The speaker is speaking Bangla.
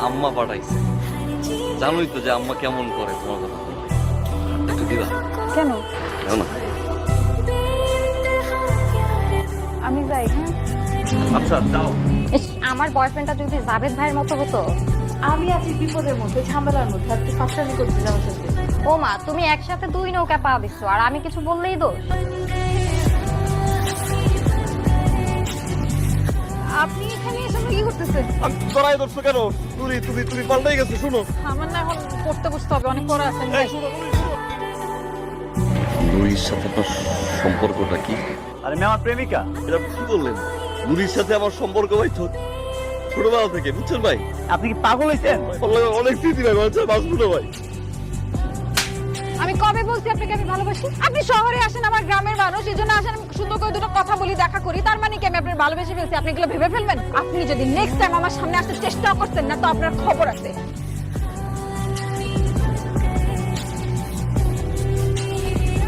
আম্মা পাঠাইছে। জানোই তো যে আম্মা কেমন করে তোমার কথা বললে। একটু দিবা? কেন? দাও না। আমি যাই। হ্যাঁ আচ্ছা দাও। আমার বয়ফ্রেন্ডটা যদি জাভেদ ভাইয়ের মতো হতো। আমি আছি বিপদের মধ্যে, ঝামেলার মধ্যে, আর তুই ফাঁসানি করছিস আমার সাথে। ও মা, তুমি একসাথে 2 নৌকা পা দিচ্ছ আর আমি কিছু বললেই দোষ। আপনি এখানে এসে কি করতেছেন? তোরাই ধরছো কেন? তুমি পাল্টাই গেছো। শুনো, আমার না এখন পড়তে বসতে হবে, অনেক পড়া আছে। নুরির সাথে আপনার সম্পর্কটা কি? আরে মেয়ে আমার প্রেমিকা। এটা কি বললেন? নুরির সাথে আমার সম্পর্ক ভাই তো ছোটবেলা থেকে, বুঝছেন ভাই? আপনি কি পাগল হয়েছেন? অনেক স্মৃতি ভাই, বাচ্চা বাঁচবো না ভাই। আমি কবে বলছি আপনাকে আমি ভালোবাসি? আপনি শহরে আসেন, আমার গ্রামের মানুষ, এই জন্য আসেন, আমি সুন্দর করে দুটো কথা বলি, দেখা করি, তার মানে কি আমি আপনার ভালোবেসে ফেলছি? আপনি এগুলো ভেবে ফেলবেন? আপনি যদি নেক্সট টাইম আমার সামনে আসার চেষ্টা করতেন না, তো আপনার খবর আছে।